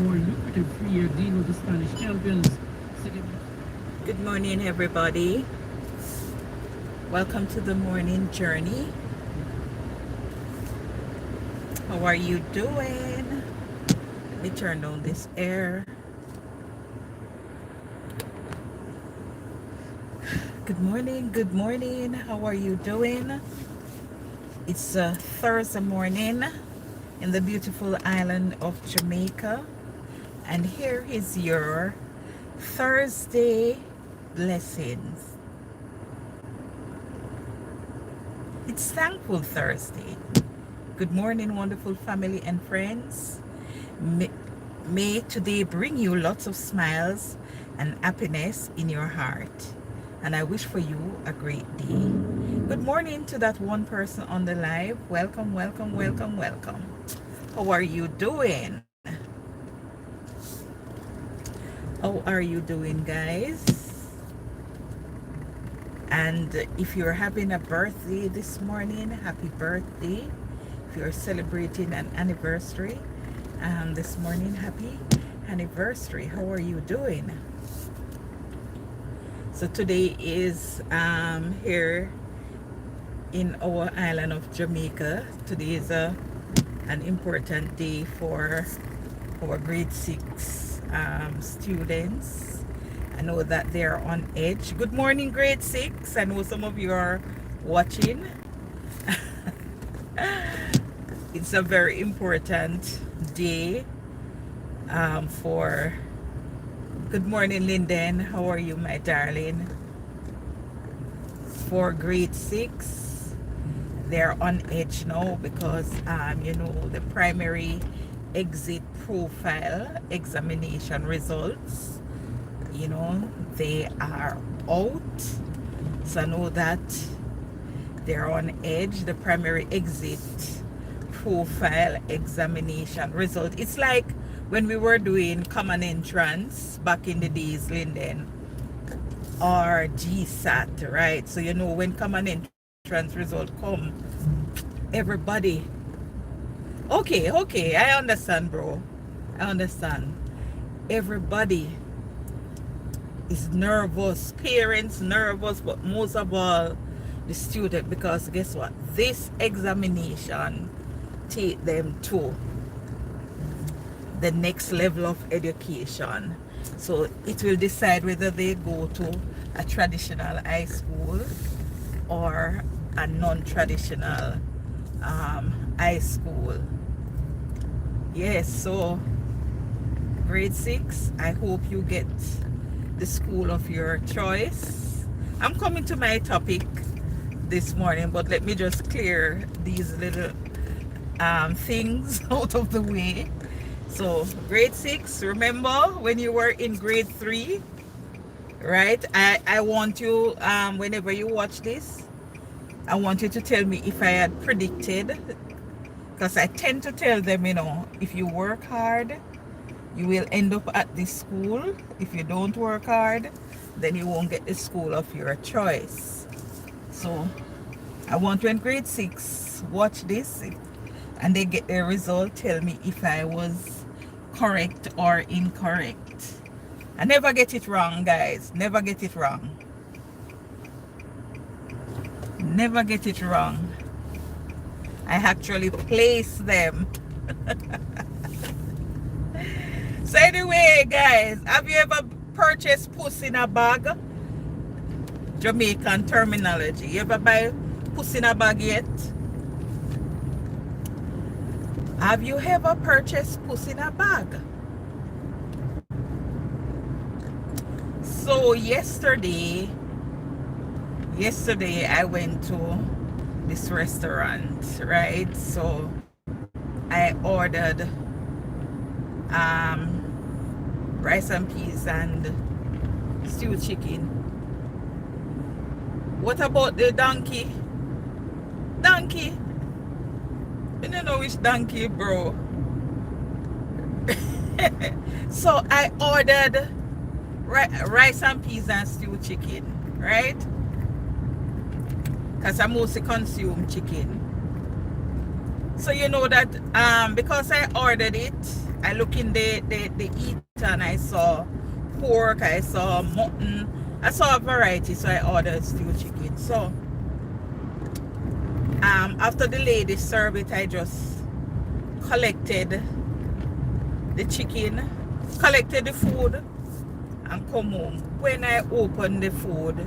more lucrative 3-year deal with the Spanish champions. Good morning, everybody. Welcome to the morning journey. How are you doing? Let me turn down this air. Good morning, good morning. How are you doing? It's a Thursday morning in the beautiful island of Jamaica, and here is your Thursday blessings. It's Thankful Thursday. Good morning, wonderful family and friends. May today bring you lots of smiles and happiness in your heart, and I wish for you a great day. Good morning to that one person on the live. Welcome, welcome, welcome, welcome. How are you doing? How are you doing, guys? And if you're having a birthday this morning, happy birthday. If you're celebrating an anniversary this morning, happy anniversary. How are you doing? So today is here in our island of Jamaica. Today is an important day for our grade 6 students. I know that they're on edge. Good morning, grade 6. I know some of you are watching. It's a very important day for... Good morning, Linden. How are you, my darling? For grade 6, they're on edge now because you know, the primary exit profile examination results, you know, they are out. So I know that they're on edge. The primary exit profile examination result, it's like when we were doing common entrance back in the days, Linden, or GSAT, right? So you know, when common entrance result come, everybody, okay, I understand, bro, I understand. Everybody is nervous, parents nervous, but most of all the student, because guess what, this examination take them to the next level of education. So it will decide whether they go to a traditional high school or a non-traditional high school. Yes, so grade 6, I hope you get the school of your choice. I'm coming to my topic this morning, but let me just clear these little things out of the way. So grade 6, remember when you were in grade 3, right? I want you, whenever you watch this, I want you to tell me if I had predicted, because I tend to tell them, you know, if you work hard, you will end up at this school. If you don't work hard, then you won't get the school of your choice. So I want you in grade 6, watch this, and they get their result, tell me if I was correct or incorrect. I never get it wrong, guys. Never get it wrong. Never get it wrong. I actually place them. So anyway, guys, have you ever purchased Puss in a bag? Jamaican terminology. You ever buy Puss in a bag yet? Have you ever purchased Puss in a bag? So yesterday I went to this restaurant, right? So I ordered rice and peas and stewed chicken. What about the donkey? Donkey? I don't know which donkey, bro. So I ordered rice and peas and stewed chicken, right? Because I mostly consume chicken. So you know that because I ordered it, I look in the eater and I saw pork, I saw mutton, I saw a variety, so I ordered stewed chicken. So after the lady served it, I just collected the chicken, collected the food, and come home. When I open the food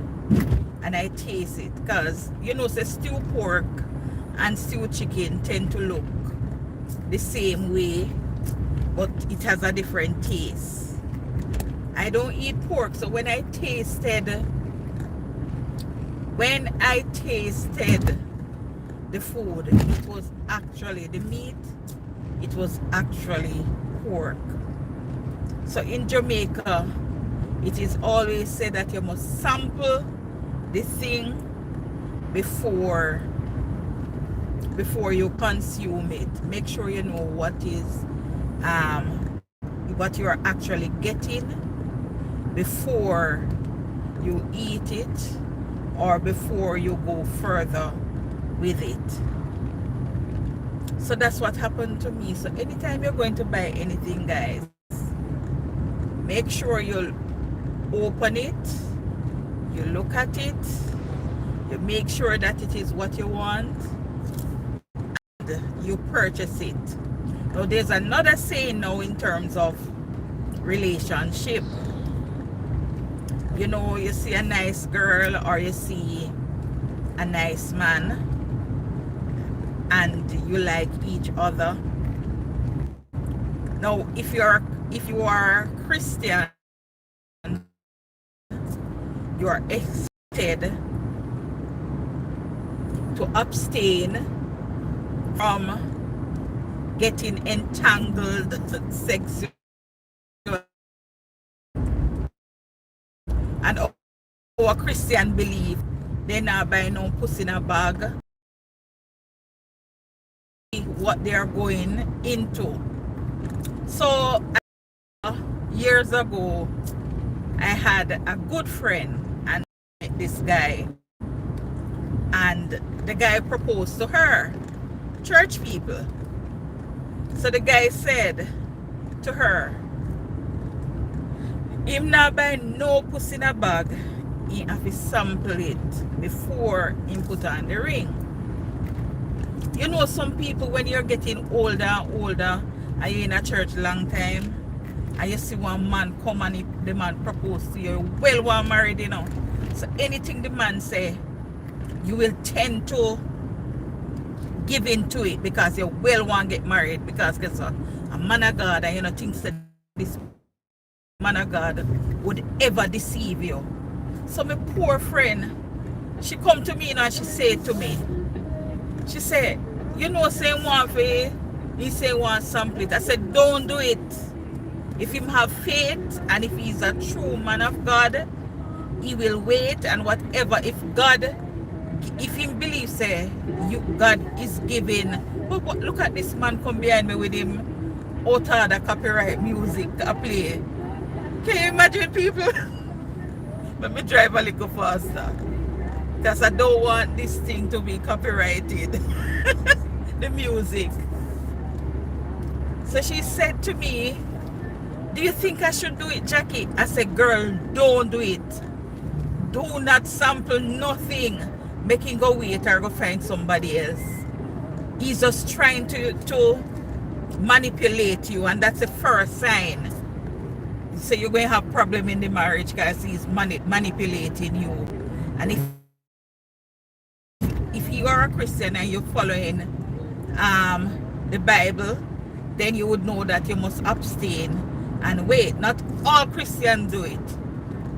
and I taste it, because you know, say stewed pork and stewed chicken tend to look the same way, but it has a different taste. I don't eat pork, so when I tasted the food, it was actually the meat, it was actually pork. So in Jamaica, it is always said that you must sample the thing before you consume it. Make sure you know what you are actually getting before you eat it, or before you go further with it. So that's what happened to me. So anytime you're going to buy anything, guys, make sure you open it, you look at it, you make sure that it is what you want, and you purchase it. Now there's another saying now in terms of relationship. You know, you see a nice girl or you see a nice man and you like each other. Now if you are Christian, you are expected to abstain from getting entangled sexually. And our Christian belief, they not buy no puss in a bag. What they are going into. So years ago, I had a good friend and I met this guy, and the guy proposed to her, church people. So the guy said to her, him not buy no puss in a bag, he have to sample it before he put on the ring. You know, some people, when you're getting older and older and you're in a church long time and you see one man come and the man propose to you, well, one married, you know. So anything the man say, you will tend to give in to it because you well want to get married, because guess what, a man of God, and you know, thinks that this man of God would ever deceive you. So my poor friend, she come to me and she said to me, she said, you know, say one for he say one sample it. I said, don't do it. If him have faith and if he's a true man of God, he will wait, and whatever, if him believes say God is giving. But look at this man come behind me with him out of the copyright music I play. Can you imagine, people? Let me drive a little faster, because I don't want this thing to be copyrighted. The music. So she said to me, do you think I should do it, Jackie? I said, girl, don't do it. Do not sample nothing. Make him go wait or go find somebody else. He's just trying to manipulate you, and that's the first sign. So you're going to have problem in the marriage because he's manipulating you. And if you are a Christian and you're following the Bible, then you would know that you must abstain and wait. Not all Christians do it,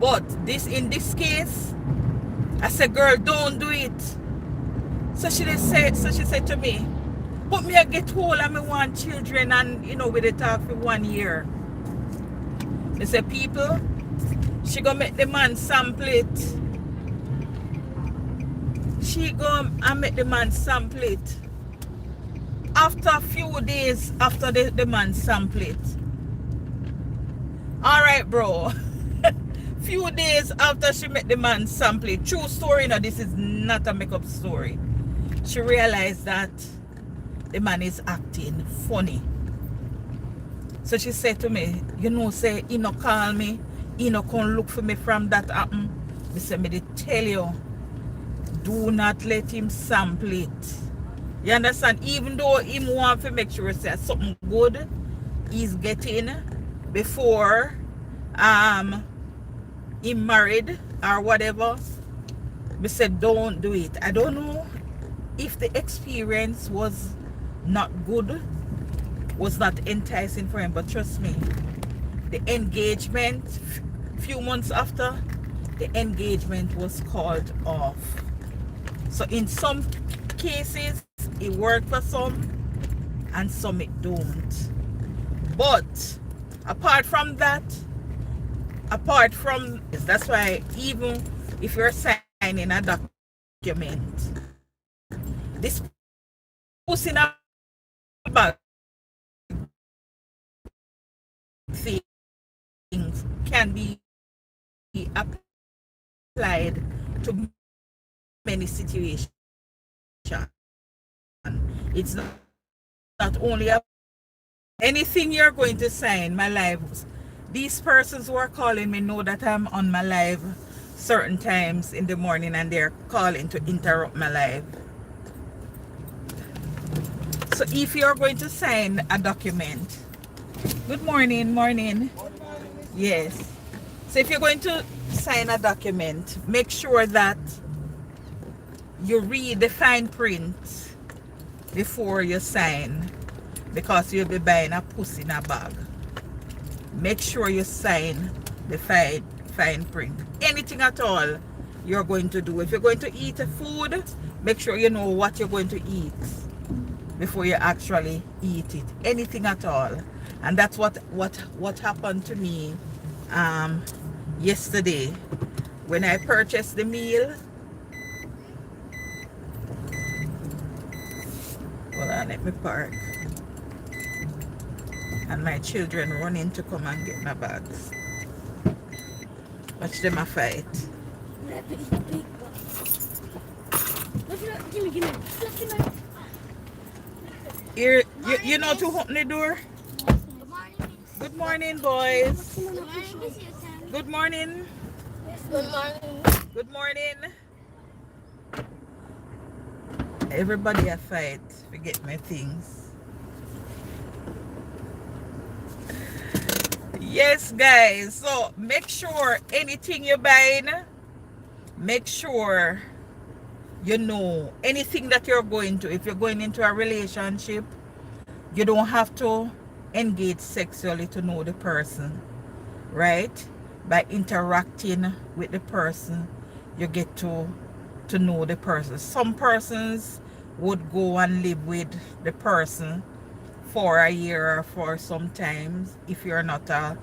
but in this case, I said, girl, don't do it. So she said to me, but me I get old and me want children, and you know, we dey talk for 1 year. They say, people, she gonna make the man sample it. She gonna make the man sample it. After a few days after the man sample it. Alright, bro. Few days after she met the man sample it. True story, now this is not a make-up story. She realized that the man is acting funny. So she said to me, you know, say, he no call me, he no come look for me from that happen. Me say, me dey tell you, do not let him sample it. You understand? Even though him want to make sure say something good he's getting before he married or whatever, me said don't do it. I don't know if the experience was not good, was not enticing for him, but trust me, the engagement, few months after, the engagement was called off. So in some cases it worked for some and some it don't. But apart from that, that's why even if you're signing a document, this puss in a bag thing can be applied to many situations. It's not only anything you're going to sign. My lives, these persons who are calling me know that I'm on my live certain times in the morning and they're calling to interrupt my live. So if you're going to sign a document, good morning, morning. Yes. So if you're going to sign a document, make sure that you read the fine print before you sign, because you'll be buying a puss in a bag. Make sure you sign the fine print. Anything at all you're going to do. If you're going to eat a food, make sure you know what you're going to eat before you actually eat it. Anything at all. And that's what happened to me yesterday when I purchased the meal. Hold on, let me park. And my children run in to come and get my bags. Watch them a fight. Here, you know to open the door? Good morning, boys. Good morning. Good morning. Good morning. Everybody a fight. Forget my things. Yes, guys. So make sure anything you're buying, make sure you know anything that you're going to. If you're going into a relationship, you don't have to engage sexually to know the person, right? By interacting with the person, you get to know the person. Some persons would go and live with the person for a year or for some times if you're not a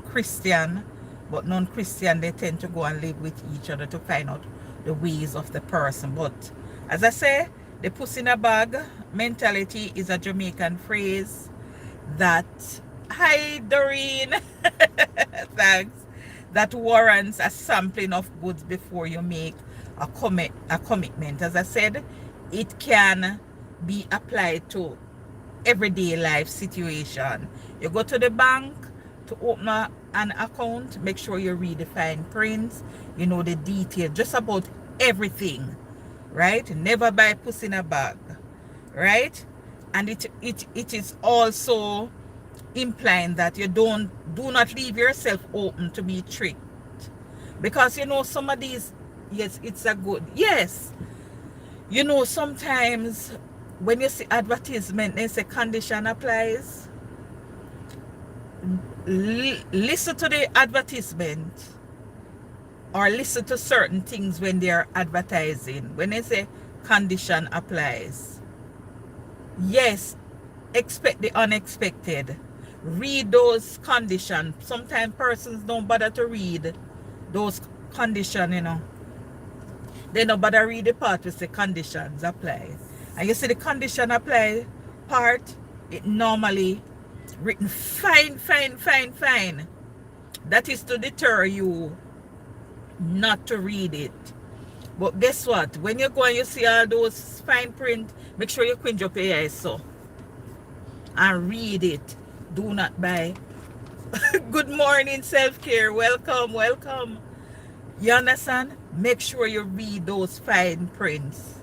Christian, but non-Christian, they tend to go and live with each other to find out the ways of the person. But as I say, the puss in a bag mentality is a Jamaican phrase that, hi Doreen, thanks, that warrants a sampling of goods before you make a commitment. As I said, it can be applied to everyday life situation. You go to the bank to open an account, make sure you read the fine prints, you know the details just about everything, right? Never buy puss in a bag, right? And it is also implying that you do not leave yourself open to be tricked, because you know some of these, yes, it's a good, yes, you know, sometimes when you see advertisement they say condition applies. Listen to the advertisement or listen to certain things when they are advertising. When they say condition applies, yes, expect the unexpected. Read those conditions. Sometimes persons don't bother to read those conditions, you know. They don't bother read the part where the conditions apply. And you see the condition apply part, it normally written fine. That is to deter you not to read it. But guess what? When you go and you see all those fine print, make sure you quinge up your eyes so and read it. Do not buy. Good morning, self-care. Welcome, welcome. You understand? Make sure you read those fine prints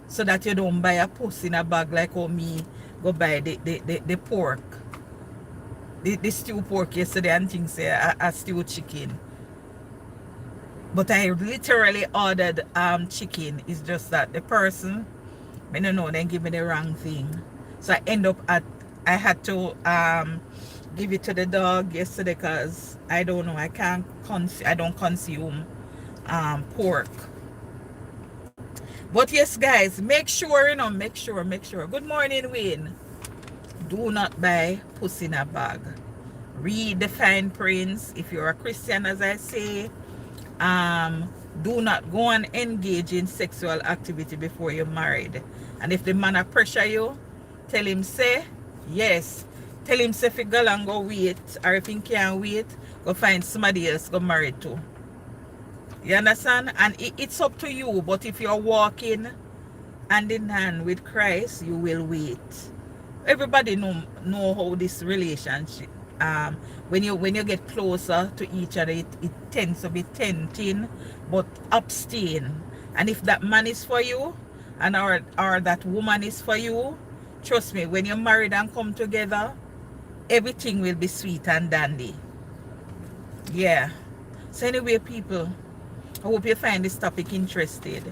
so that you don't buy a puss in a bag like how me go buy the pork. The stew pork yesterday and things say a stew chicken. But I literally ordered chicken. It's just that the person, I don't know, then give me the wrong thing. So I end up at, I had to give it to the dog yesterday because I don't know, I don't consume pork. But yes, guys, make sure, make sure. Good morning, Wayne. Do not buy puss in a bag. Read the fine prints. If you're a Christian, as I say, do not go and engage in sexual activity before you're married. And if the man a pressure you, tell him say yes. Tell him say if he go and go wait, or if he can't wait, go find somebody else go marry to. You understand? And it's up to you. But if you're walking hand in hand with Christ, you will wait. Everybody know how this relationship, when you get closer to each other, it tends to be tempting, but abstain. And if that man is for you, and or that woman is for you, trust me, when you're married and come together, everything will be sweet and dandy. Yeah. So anyway, people, I hope you find this topic interested.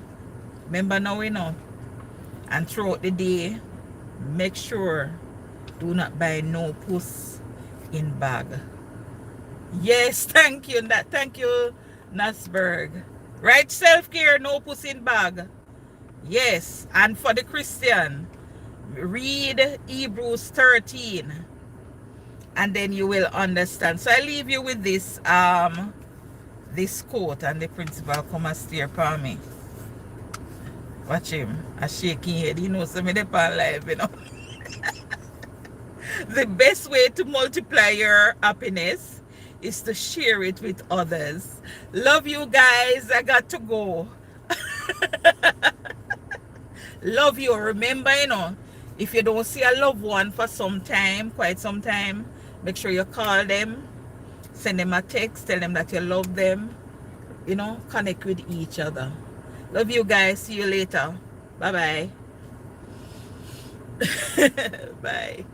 Remember now, and throughout the day, make sure do not buy no puss in bag. Yes, thank you. Thank you, Nasberg. Right, self-care, no puss in bag. Yes, and for the Christian, read Hebrews 13, and then you will understand. So I leave you with this this quote, and the principal come and stare for me. Watch him, a shaking head. He knows me up on live, The best way to multiply your happiness is to share it with others. Love you guys. I got to go. Love you. Remember, if you don't see a loved one for some time, quite some time, make sure you call them, send them a text, tell them that you love them, connect with each other. Love you guys. See you later. Bye-bye. Bye.